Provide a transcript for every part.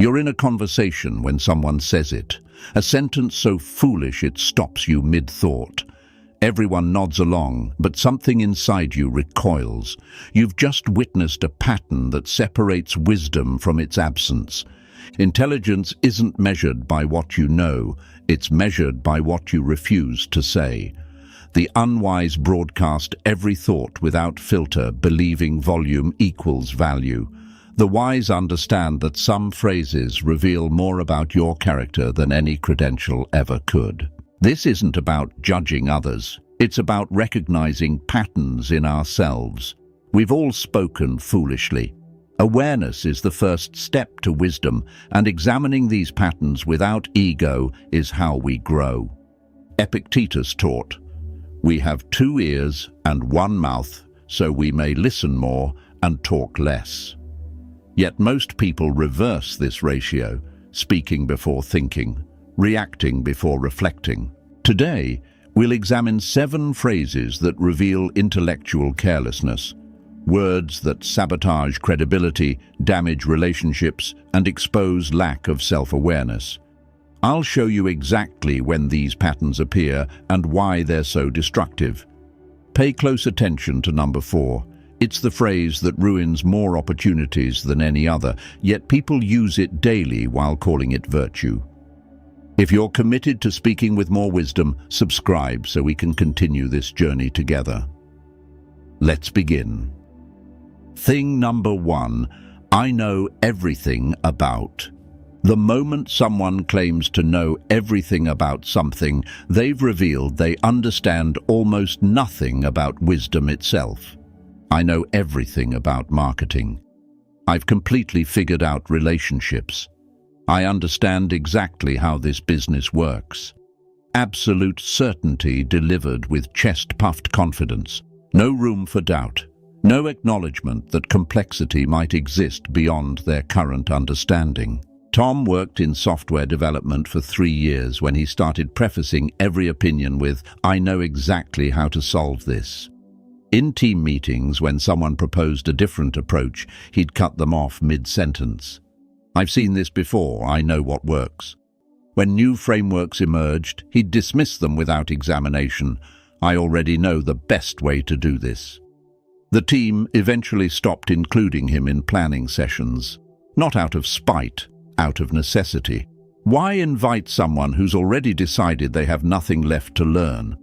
You're in a conversation when someone says it, a sentence so foolish it stops you mid-thought. Everyone nods along, but something inside you recoils. You've just witnessed a pattern that separates wisdom from its absence. Intelligence isn't measured by what you know, it's measured by what you refuse to say. The unwise broadcast every thought without filter, believing volume equals value. The wise understand that some phrases reveal more about your character than any credential ever could. This isn't about judging others. It's about recognizing patterns in ourselves. We've all spoken foolishly. Awareness is the first step to wisdom, and examining these patterns without ego is how we grow. Epictetus taught, "We have 2 ears and 1 mouth, so we may listen more and talk less." Yet most people reverse this ratio, speaking before thinking, reacting before reflecting. Today, we'll examine 7 phrases that reveal intellectual carelessness, words that sabotage credibility, damage relationships, and expose lack of self-awareness. I'll show you exactly when these patterns appear and why they're so destructive. Pay close attention to number 4. It's the phrase that ruins more opportunities than any other, yet people use it daily while calling it virtue. If you're committed to speaking with more wisdom, subscribe so we can continue this journey together. Let's begin. Thing number 1, I know everything about. The moment someone claims to know everything about something, they've revealed they understand almost nothing about wisdom itself. I know everything about marketing. I've completely figured out relationships. I understand exactly how this business works. Absolute certainty delivered with chest-puffed confidence. No room for doubt. No acknowledgement that complexity might exist beyond their current understanding. Tom worked in software development for 3 years when he started prefacing every opinion with, "I know exactly how to solve this." In team meetings, when someone proposed a different approach, he'd cut them off mid-sentence. "I've seen this before, I know what works." When new frameworks emerged, he'd dismiss them without examination. "I already know the best way to do this." The team eventually stopped including him in planning sessions, not out of spite, out of necessity. Why invite someone who's already decided they have nothing left to learn?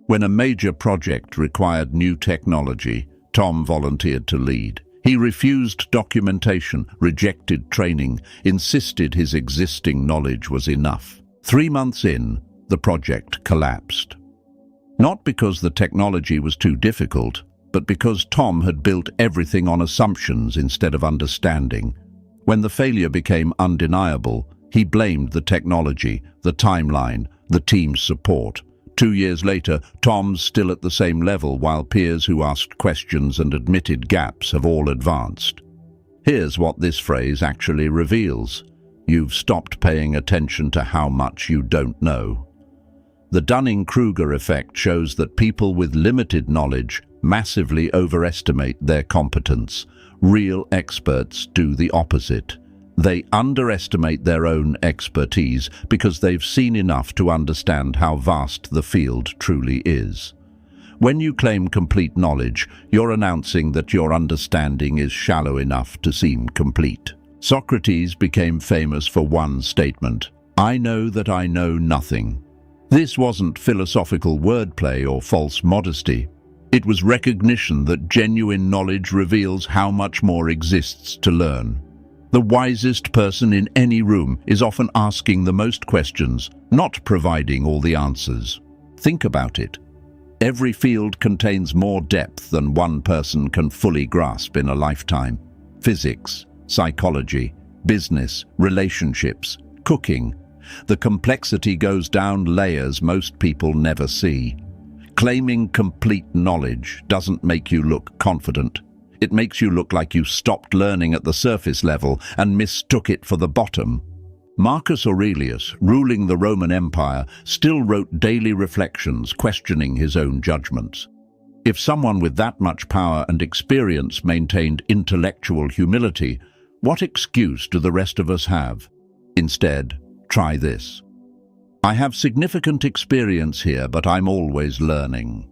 When a major project required new technology, Tom volunteered to lead. He refused documentation, rejected training, insisted his existing knowledge was enough. 3 months in, the project collapsed. Not because the technology was too difficult, but because Tom had built everything on assumptions instead of understanding. When the failure became undeniable, he blamed the technology, the timeline, the team's support. 2 years later, Tom's still at the same level while peers who asked questions and admitted gaps have all advanced. Here's what this phrase actually reveals. You've stopped paying attention to how much you don't know. The Dunning-Kruger effect shows that people with limited knowledge massively overestimate their competence. Real experts do the opposite. They underestimate their own expertise because they've seen enough to understand how vast the field truly is. When you claim complete knowledge, you're announcing that your understanding is shallow enough to seem complete. Socrates became famous for one statement, "I know that I know nothing." This wasn't philosophical wordplay or false modesty. It was recognition that genuine knowledge reveals how much more exists to learn. The wisest person in any room is often asking the most questions, not providing all the answers. Think about it. Every field contains more depth than one person can fully grasp in a lifetime. Physics, psychology, business, relationships, cooking. The complexity goes down layers most people never see. Claiming complete knowledge doesn't make you look confident. It makes you look like you stopped learning at the surface level and mistook it for the bottom. Marcus Aurelius, ruling the Roman Empire, still wrote daily reflections questioning his own judgments. If someone with that much power and experience maintained intellectual humility, What excuse do the rest of us have? Instead, try this. I have significant experience here, but I'm always learning.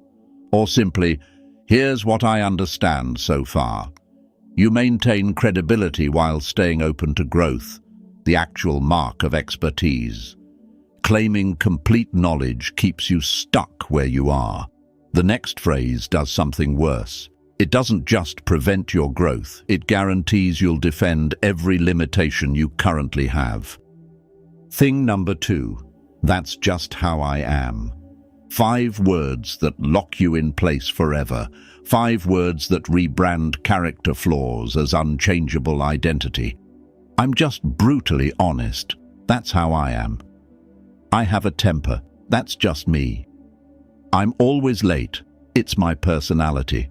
Or simply, here's what I understand so far. You maintain credibility while staying open to growth, the actual mark of expertise. Claiming complete knowledge keeps you stuck where you are. The next phrase does something worse. It doesn't just prevent your growth, it guarantees you'll defend every limitation you currently have. Thing number 2. That's just how I am. 5 words that lock you in place forever. 5 words that rebrand character flaws as unchangeable identity. I'm just brutally honest. That's how I am. I have a temper. That's just me. I'm always late. It's my personality.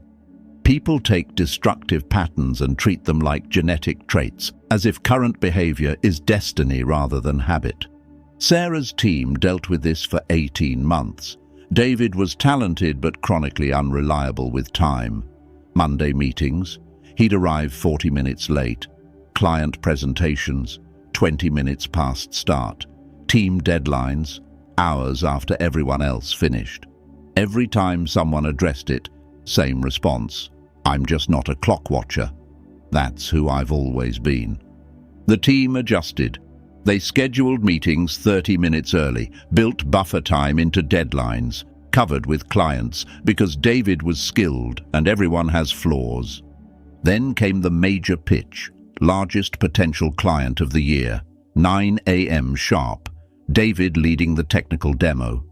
People take destructive patterns and treat them like genetic traits, as if current behavior is destiny rather than habit. Sarah's team dealt with this for 18 months. David was talented but chronically unreliable with time. Monday meetings, he'd arrive 40 minutes late. Client presentations, 20 minutes past start. Team deadlines, hours after everyone else finished. Every time someone addressed it, same response. I'm just not a clock watcher. That's who I've always been. The team adjusted. They scheduled meetings 30 minutes early, built buffer time into deadlines, covered with clients, because David was skilled and everyone has flaws. Then came the major pitch, largest potential client of the year, 9 a.m. sharp, David leading the technical demo.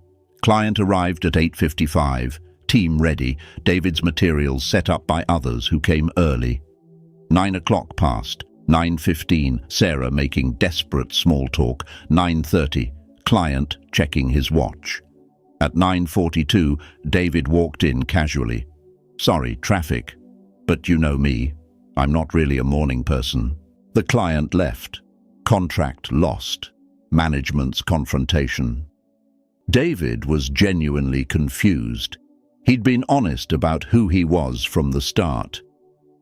Client arrived at 8:55, team ready, David's materials set up by others who came early. 9 o'clock passed, 9:15, Sarah making desperate small talk, 9:30, client checking his watch. At 9:42, David walked in casually. Sorry, traffic. But you know me, I'm not really a morning person. The client left. Contract lost. Management's confrontation. David was genuinely confused. He'd been honest about who he was from the start.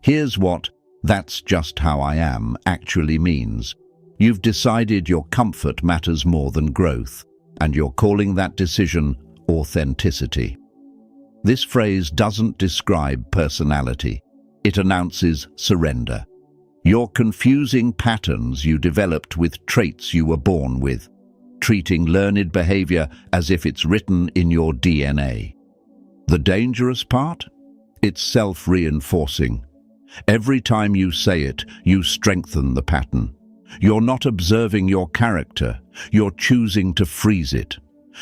Here's what "that's just how I am" actually means. You've decided your comfort matters more than growth, and you're calling that decision authenticity. This phrase doesn't describe personality. It announces surrender. You're confusing patterns you developed with traits you were born with, treating learned behavior as if it's written in your DNA. The dangerous part? It's self-reinforcing. Every time you say it, you strengthen the pattern. You're not observing your character, you're choosing to freeze it.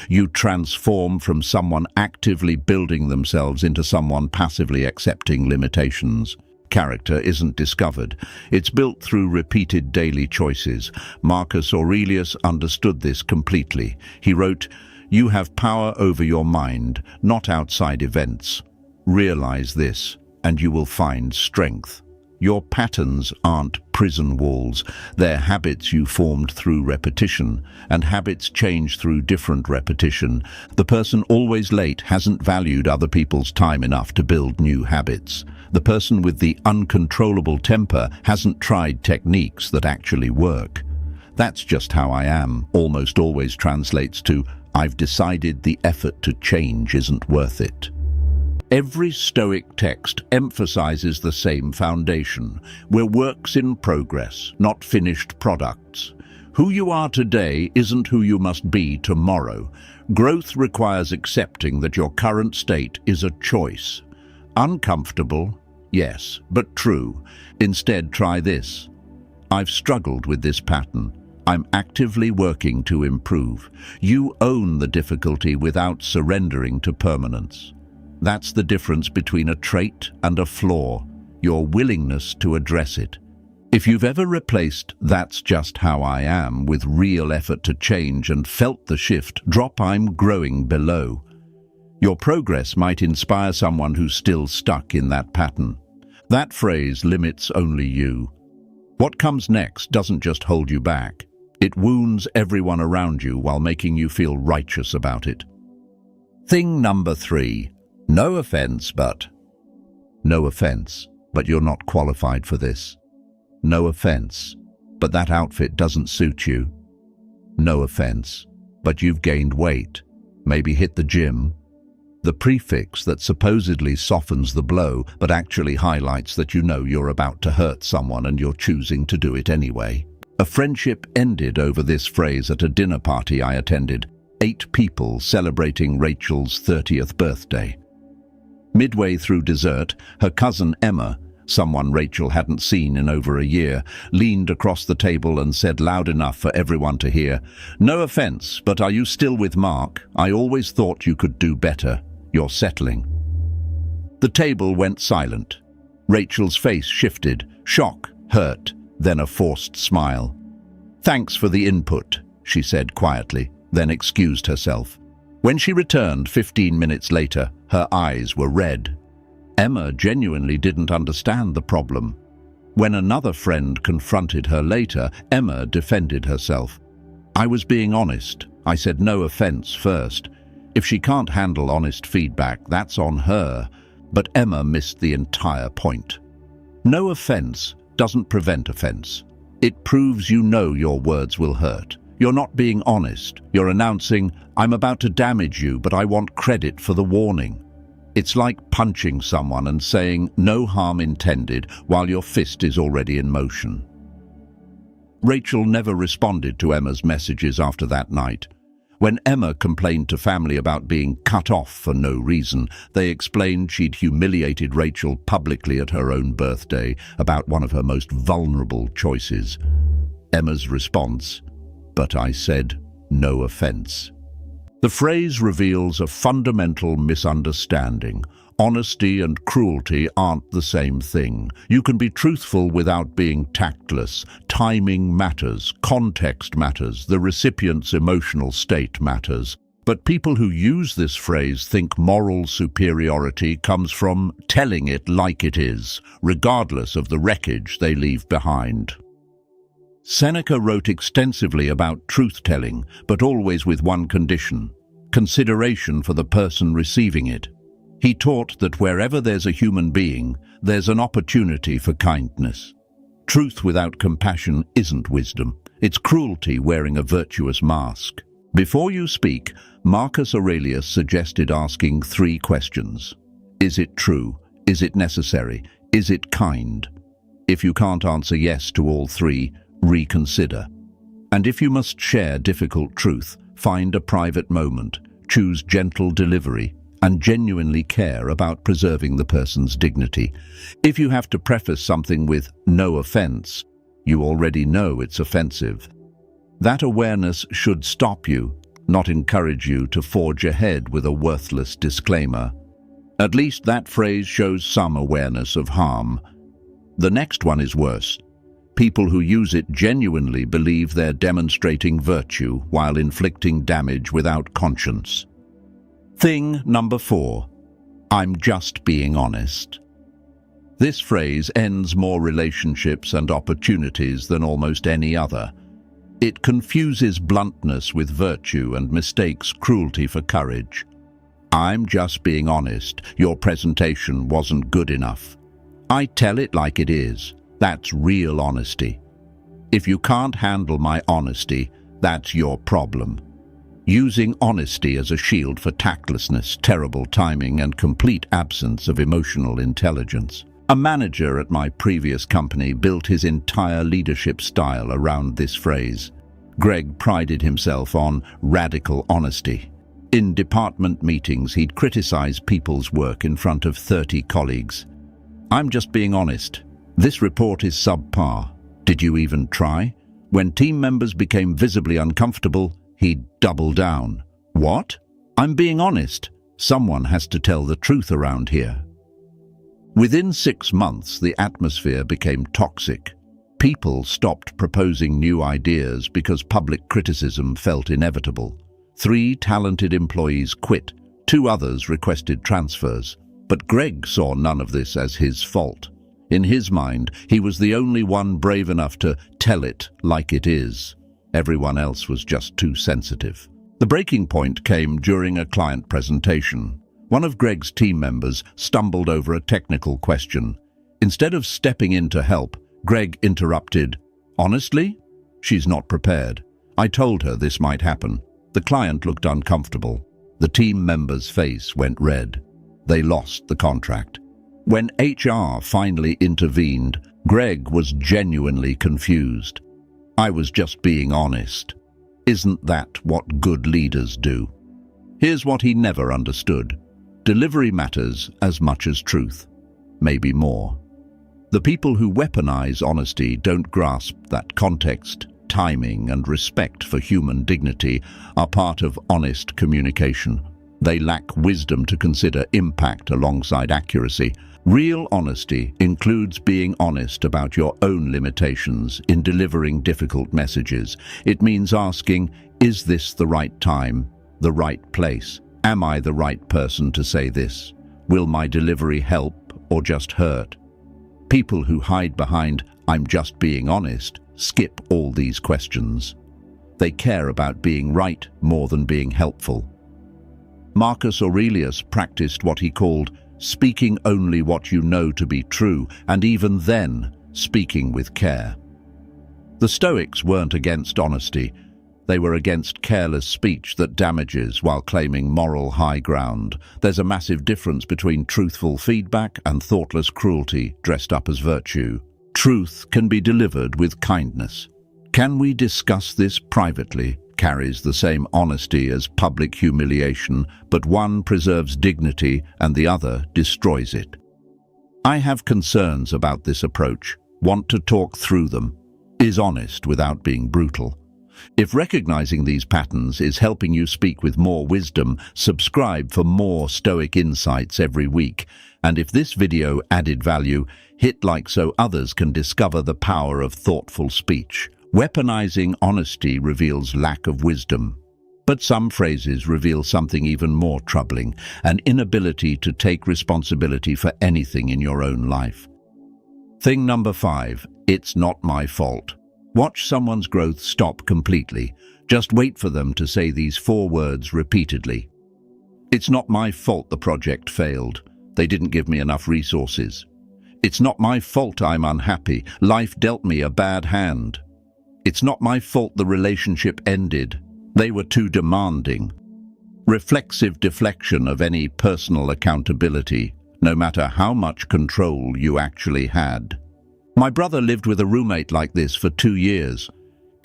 You transform from someone actively building themselves into someone passively accepting limitations. Character isn't discovered. It's built through repeated daily choices. Marcus Aurelius understood this completely. He wrote, "You have power over your mind, not outside events. Realize this, and you will find strength." Your patterns aren't prison walls. They're habits you formed through repetition, and habits change through different repetition. The person always late hasn't valued other people's time enough to build new habits. The person with the uncontrollable temper hasn't tried techniques that actually work. "That's just how I am" almost always translates to "I've decided the effort to change isn't worth it." Every Stoic text emphasizes the same foundation. We're works in progress, not finished products. Who you are today isn't who you must be tomorrow. Growth requires accepting that your current state is a choice. Uncomfortable, yes, but true. Instead, try this. I've struggled with this pattern. I'm actively working to improve. You own the difficulty without surrendering to permanence. That's the difference between a trait and a flaw, your willingness to address it. If you've ever replaced "that's just how I am" with real effort to change and felt the shift, drop "I'm growing" below. Your progress might inspire someone who's still stuck in that pattern. That phrase limits only you. What comes next doesn't just hold you back. It wounds everyone around you while making you feel righteous about it. Thing number 3. No offense, but you're not qualified for this. No offense, but that outfit doesn't suit you. No offense, but you've gained weight. Maybe hit the gym. The prefix that supposedly softens the blow, but actually highlights that you know you're about to hurt someone and you're choosing to do it anyway. A friendship ended over this phrase at a dinner party I attended. 8 people celebrating Rachel's 30th birthday. Midway through dessert, her cousin Emma, someone Rachel hadn't seen in over a year, leaned across the table and said loud enough for everyone to hear, "No offense, but are you still with Mark? I always thought you could do better. You're settling." The table went silent. Rachel's face shifted, shock, hurt, then a forced smile. "Thanks for the input," she said quietly, then excused herself. When she returned 15 minutes later, her eyes were red. Emma genuinely didn't understand the problem. When another friend confronted her later, Emma defended herself. "I was being honest. I said no offense first. If she can't handle honest feedback, that's on her." But Emma missed the entire point. No offense doesn't prevent offense. It proves you know your words will hurt. You're not being honest. You're announcing, "I'm about to damage you, but I want credit for the warning." It's like punching someone and saying, "No harm intended," while your fist is already in motion. Rachel never responded to Emma's messages after that night. When Emma complained to family about being cut off for no reason, they explained she'd humiliated Rachel publicly at her own birthday about one of her most vulnerable choices. Emma's response, "But I said no offense." The phrase reveals a fundamental misunderstanding. Honesty and cruelty aren't the same thing. You can be truthful without being tactless. Timing matters, context matters, the recipient's emotional state matters. But people who use this phrase think moral superiority comes from telling it like it is, regardless of the wreckage they leave behind. Seneca wrote extensively about truth-telling, but always with one condition: consideration for the person receiving it. He taught that wherever there's a human being, there's an opportunity for kindness. Truth without compassion isn't wisdom. It's cruelty wearing a virtuous mask. Before you speak, Marcus Aurelius suggested asking 3 questions. Is it true? Is it necessary? Is it kind? If you can't answer yes to all 3, reconsider. And if you must share difficult truth, find a private moment, choose gentle delivery, and genuinely care about preserving the person's dignity. If you have to preface something with "no offense," you already know it's offensive. That awareness should stop you, not encourage you to forge ahead with a worthless disclaimer. At least that phrase shows some awareness of harm. The next one is worse. People who use it genuinely believe they're demonstrating virtue while inflicting damage without conscience. Thing number 4, I'm just being honest. This phrase ends more relationships and opportunities than almost any other. It confuses bluntness with virtue and mistakes cruelty for courage. I'm just being honest. Your presentation wasn't good enough. I tell it like it is. That's real honesty. If you can't handle my honesty, that's your problem. Using honesty as a shield for tactlessness, terrible timing, and complete absence of emotional intelligence. A manager at my previous company built his entire leadership style around this phrase. Greg prided himself on radical honesty. In department meetings, he'd criticize people's work in front of 30 colleagues. I'm just being honest. This report is subpar. Did you even try? When team members became visibly uncomfortable, he'd double down. What? I'm being honest. Someone has to tell the truth around here. Within 6 months, the atmosphere became toxic. People stopped proposing new ideas because public criticism felt inevitable. 3 talented employees quit. 2 others requested transfers. But Greg saw none of this as his fault. In his mind, he was the only one brave enough to tell it like it is. Everyone else was just too sensitive. The breaking point came during a client presentation. One of Greg's team members stumbled over a technical question. Instead of stepping in to help, Greg interrupted. Honestly? She's not prepared. I told her this might happen. The client looked uncomfortable. The team member's face went red. They lost the contract. When HR finally intervened, Greg was genuinely confused. I was just being honest. Isn't that what good leaders do? Here's what he never understood. Delivery matters as much as truth, maybe more. The people who weaponize honesty don't grasp that context, timing, and respect for human dignity are part of honest communication. They lack wisdom to consider impact alongside accuracy. Real honesty includes being honest about your own limitations in delivering difficult messages. It means asking, is this the right time, the right place? Am I the right person to say this? Will my delivery help or just hurt? People who hide behind, I'm just being honest, skip all these questions. They care about being right more than being helpful. Marcus Aurelius practiced what he called speaking only what you know to be true, and even then, speaking with care. The Stoics weren't against honesty. They were against careless speech that damages while claiming moral high ground. There's a massive difference between truthful feedback and thoughtless cruelty dressed up as virtue. Truth can be delivered with kindness. Can we discuss this privately? Carries the same honesty as public humiliation, but one preserves dignity and the other destroys it. I have concerns about this approach, want to talk through them, is honest without being brutal. If recognizing these patterns is helping you speak with more wisdom, subscribe for more Stoic insights every week. And if this video added value, hit like so others can discover the power of thoughtful speech. Weaponizing honesty reveals lack of wisdom. But some phrases reveal something even more troubling, an inability to take responsibility for anything in your own life. Thing number 5, it's not my fault. Watch someone's growth stop completely. Just wait for them to say these 4 words repeatedly. It's not my fault the project failed. They didn't give me enough resources. It's not my fault I'm unhappy. Life dealt me a bad hand. It's not my fault the relationship ended. They were too demanding. Reflexive deflection of any personal accountability, no matter how much control you actually had. My brother lived with a roommate like this for 2 years.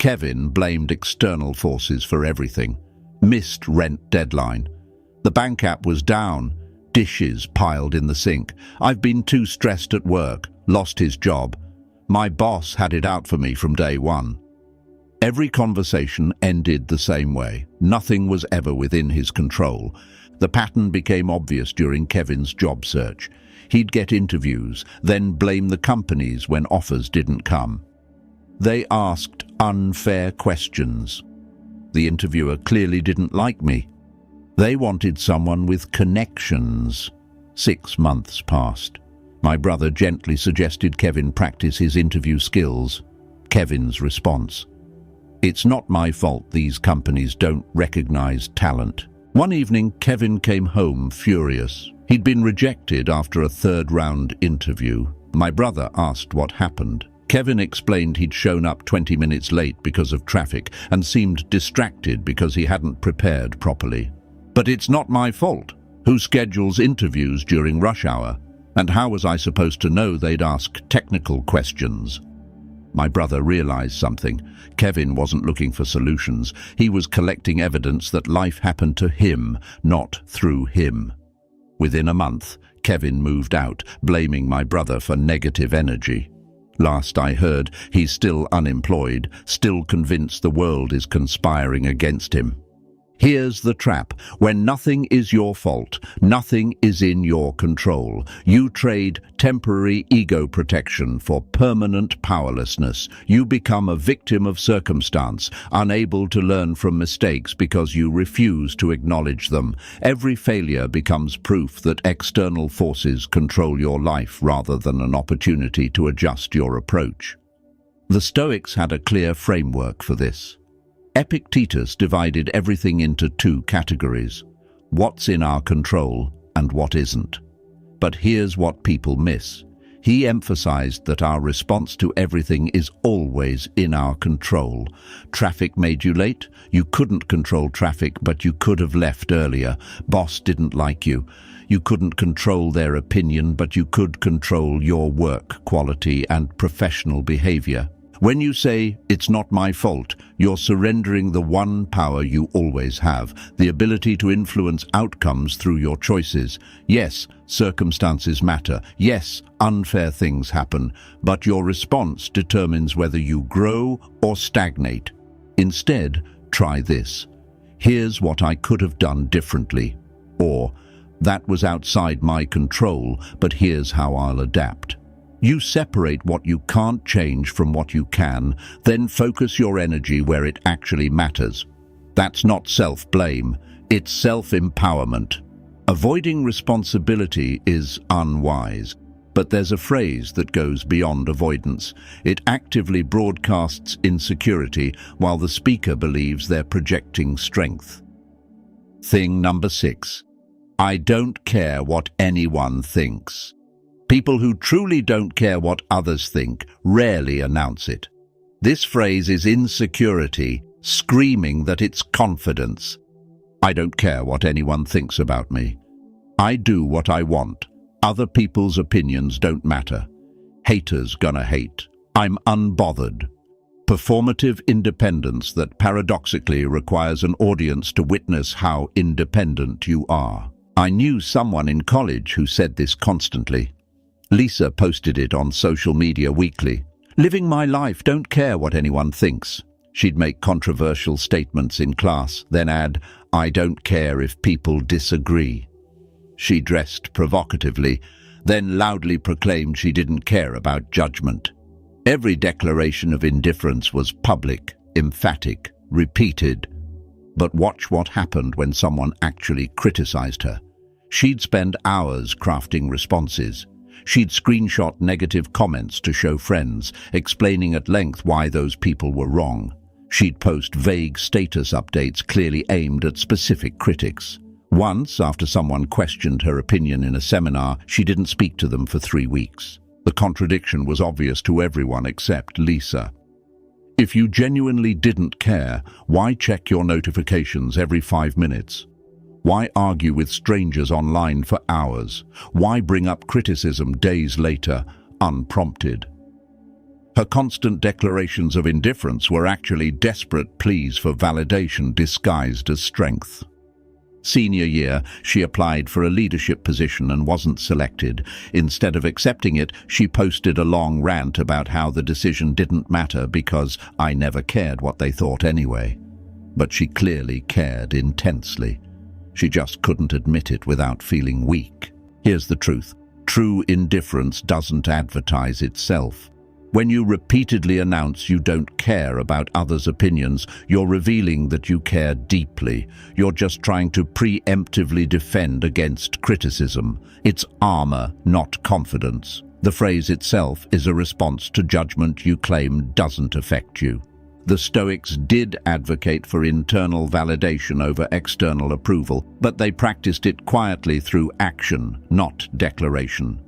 Kevin blamed external forces for everything. Missed rent deadline. The bank app was down. Dishes piled in the sink. I've been too stressed at work. Lost his job. My boss had it out for me from day one. Every conversation ended the same way. Nothing was ever within his control. The pattern became obvious during Kevin's job search. He'd get interviews, then blame the companies when offers didn't come. They asked unfair questions. The interviewer clearly didn't like me. They wanted someone with connections. 6 months passed. My brother gently suggested Kevin practice his interview skills. Kevin's response: it's not my fault these companies don't recognize talent. One evening, Kevin came home furious. He'd been rejected after a 3rd-round interview. My brother asked what happened. Kevin explained he'd shown up 20 minutes late because of traffic and seemed distracted because he hadn't prepared properly. But it's not my fault. Who schedules interviews during rush hour? And how was I supposed to know they'd ask technical questions? My brother realized something. Kevin wasn't looking for solutions. He was collecting evidence that life happened to him, not through him. Within a month, Kevin moved out, blaming my brother for negative energy. Last I heard, he's still unemployed, still convinced the world is conspiring against him. Here's the trap. When nothing is your fault, nothing is in your control. You trade temporary ego protection for permanent powerlessness. You become a victim of circumstance, unable to learn from mistakes because you refuse to acknowledge them. Every failure becomes proof that external forces control your life rather than an opportunity to adjust your approach. The Stoics had a clear framework for this. Epictetus divided everything into 2 categories: what's in our control and what isn't. But here's what people miss. He emphasized that our response to everything is always in our control. Traffic made you late? You couldn't control traffic, but you could have left earlier. Boss didn't like you. You couldn't control their opinion, but you could control your work quality and professional behavior. When you say, "It's not my fault," you're surrendering the one power you always have, the ability to influence outcomes through your choices. Yes, circumstances matter. Yes, unfair things happen, but your response determines whether you grow or stagnate. Instead, try this. "Here's what I could have done differently." Or, "That was outside my control, but here's how I'll adapt." You separate what you can't change from what you can, then focus your energy where it actually matters. That's not self-blame, it's self-empowerment. Avoiding responsibility is unwise, but there's a phrase that goes beyond avoidance. It actively broadcasts insecurity while the speaker believes they're projecting strength. Thing number 6. I don't care what anyone thinks. People who truly don't care what others think rarely announce it. This phrase is insecurity, screaming that it's confidence. I don't care what anyone thinks about me. I do what I want. Other people's opinions don't matter. Haters gonna hate. I'm unbothered. Performative independence that paradoxically requires an audience to witness how independent you are. I knew someone in college who said this constantly. Lisa posted it on social media weekly. "Living my life, don't care what anyone thinks." She'd make controversial statements in class, then add, "I don't care if people disagree." She dressed provocatively, then loudly proclaimed she didn't care about judgment. Every declaration of indifference was public, emphatic, repeated. But watch what happened when someone actually criticized her. She'd spend hours crafting responses. She'd screenshot negative comments to show friends, explaining at length why those people were wrong. She'd post vague status updates clearly aimed at specific critics. Once, after someone questioned her opinion in a seminar, she didn't speak to them for 3 weeks. The contradiction was obvious to everyone except Lisa. If you genuinely didn't care, why check your notifications every 5 minutes? Why argue with strangers online for hours? Why bring up criticism days later, unprompted? Her constant declarations of indifference were actually desperate pleas for validation disguised as strength. Senior year, she applied for a leadership position and wasn't selected. Instead of accepting it, she posted a long rant about how the decision didn't matter because I never cared what they thought anyway. But she clearly cared intensely. She just couldn't admit it without feeling weak. Here's the truth. True indifference doesn't advertise itself. When you repeatedly announce you don't care about others' opinions, you're revealing that you care deeply. You're just trying to preemptively defend against criticism. It's armor, not confidence. The phrase itself is a response to judgment you claim doesn't affect you. The Stoics did advocate for internal validation over external approval, but they practiced it quietly through action, not declaration.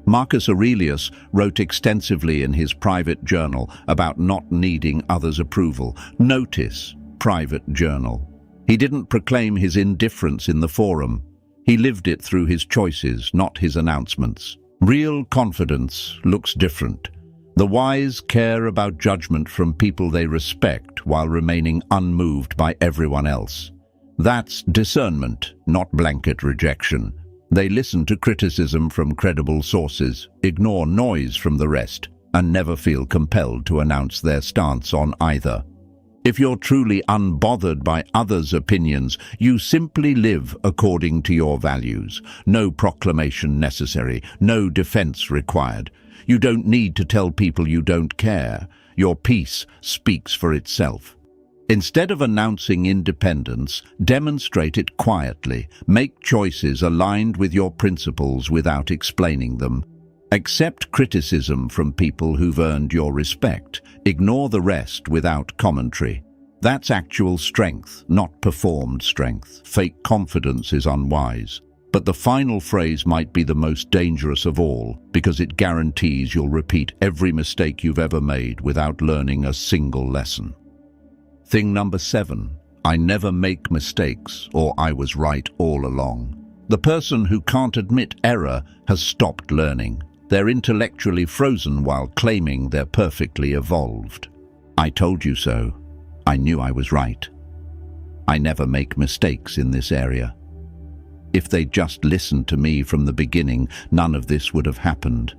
Marcus Aurelius wrote extensively in his private journal about not needing others' approval. Notice, private journal. He didn't proclaim his indifference in the forum. He lived it through his choices, not his announcements. Real confidence looks different. The wise care about judgment from people they respect while remaining unmoved by everyone else. That's discernment, not blanket rejection. They listen to criticism from credible sources, ignore noise from the rest, and never feel compelled to announce their stance on either. If you're truly unbothered by others' opinions, you simply live according to your values. No proclamation necessary, no defense required. You don't need to tell people you don't care. Your peace speaks for itself. Instead of announcing independence, demonstrate it quietly. Make choices aligned with your principles without explaining them. Accept criticism from people who've earned your respect. Ignore the rest without commentary. That's actual strength, not performed strength. Fake confidence is unwise. But the final phrase might be the most dangerous of all, because it guarantees you'll repeat every mistake you've ever made without learning a single lesson. Thing number 7, I never make mistakes, or I was right all along. The person who can't admit error has stopped learning. They're intellectually frozen while claiming they're perfectly evolved. I told you so. I knew I was right. I never make mistakes in this area. If they'd just listened to me from the beginning, none of this would have happened.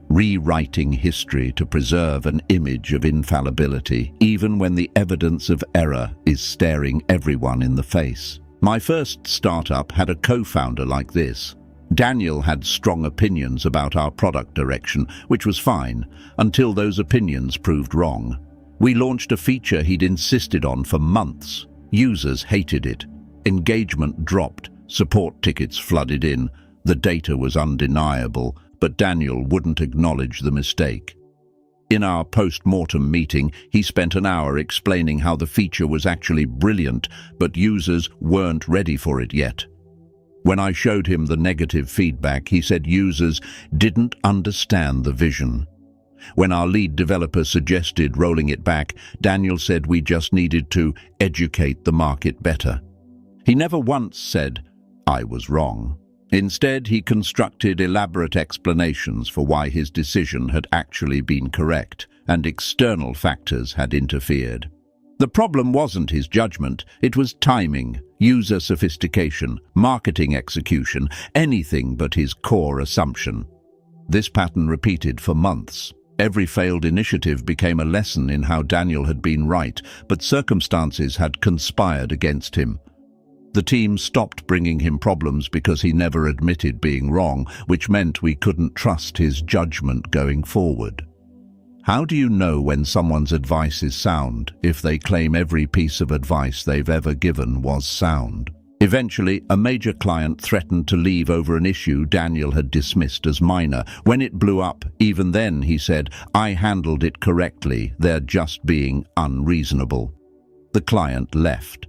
Rewriting history to preserve an image of infallibility, even when the evidence of error is staring everyone in the face. My first startup had a co-founder like this. Daniel had strong opinions about our product direction, which was fine, until those opinions proved wrong. We launched a feature he'd insisted on for months. Users hated it. Engagement dropped. Support tickets flooded in. The data was undeniable, but Daniel wouldn't acknowledge the mistake. In our post-mortem meeting, he spent an hour explaining how the feature was actually brilliant, but users weren't ready for it yet. When I showed him the negative feedback, he said users didn't understand the vision. When our lead developer suggested rolling it back, Daniel said we just needed to educate the market better. He never once said, I was wrong. Instead, he constructed elaborate explanations for why his decision had actually been correct, and external factors had interfered. The problem wasn't his judgment, it was timing, user sophistication, marketing execution, anything but his core assumption. This pattern repeated for months. Every failed initiative became a lesson in how Daniel had been right, but circumstances had conspired against him. The team stopped bringing him problems because he never admitted being wrong, which meant we couldn't trust his judgment going forward. How do you know when someone's advice is sound if they claim every piece of advice they've ever given was sound? Eventually, a major client threatened to leave over an issue Daniel had dismissed as minor. When it blew up, even then, he said, I handled it correctly, they're just being unreasonable. The client left.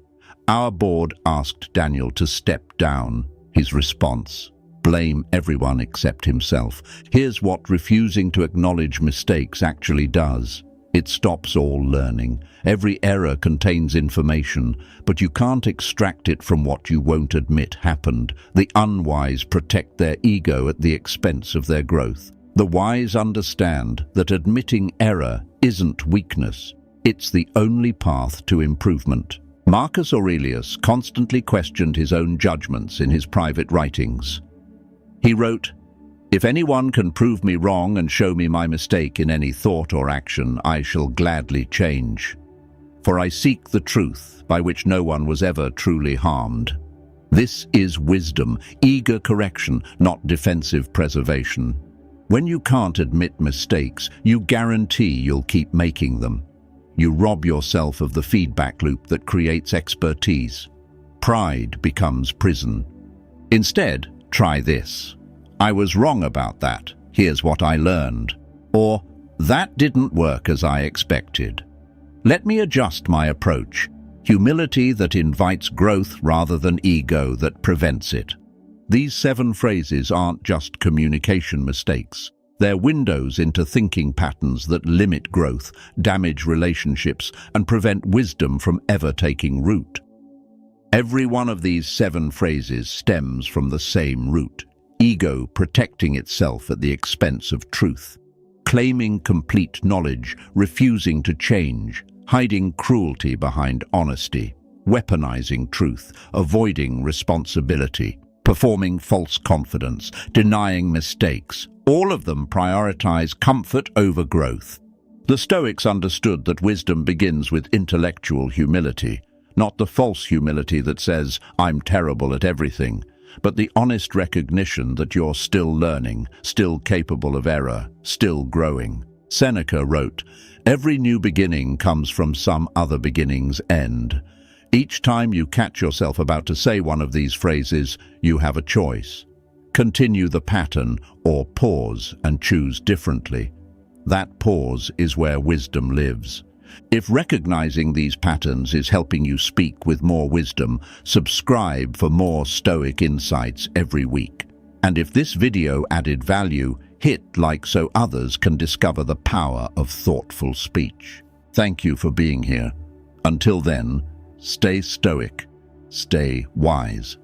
Our board asked Daniel to step down. His response: blame everyone except himself. Here's what refusing to acknowledge mistakes actually does. It stops all learning. Every error contains information, but you can't extract it from what you won't admit happened. The unwise protect their ego at the expense of their growth. The wise understand that admitting error isn't weakness. It's the only path to improvement. Marcus Aurelius constantly questioned his own judgments in his private writings. He wrote, If anyone can prove me wrong and show me my mistake in any thought or action, I shall gladly change. For I seek the truth, by which no one was ever truly harmed. This is wisdom, eager correction, not defensive preservation. When you can't admit mistakes, you guarantee you'll keep making them. You rob yourself of the feedback loop that creates expertise. Pride becomes prison. Instead, try this. I was wrong about that. Here's what I learned. Or, that didn't work as I expected. Let me adjust my approach. Humility that invites growth rather than ego that prevents it. These 7 phrases aren't just communication mistakes. They're windows into thinking patterns that limit growth, damage relationships, and prevent wisdom from ever taking root. Every one of these 7 phrases stems from the same root: ego protecting itself at the expense of truth, claiming complete knowledge, refusing to change, hiding cruelty behind honesty, weaponizing truth, avoiding responsibility, performing false confidence, denying mistakes. All of them prioritize comfort over growth. The Stoics understood that wisdom begins with intellectual humility, not the false humility that says, I'm terrible at everything, but the honest recognition that you're still learning, still capable of error, still growing. Seneca wrote, Every new beginning comes from some other beginning's end. Each time you catch yourself about to say one of these phrases, you have a choice. Continue the pattern or pause and choose differently. That pause is where wisdom lives. If recognizing these patterns is helping you speak with more wisdom, subscribe for more Stoic insights every week. And if this video added value, hit like so others can discover the power of thoughtful speech. Thank you for being here. Until then, stay Stoic, stay wise.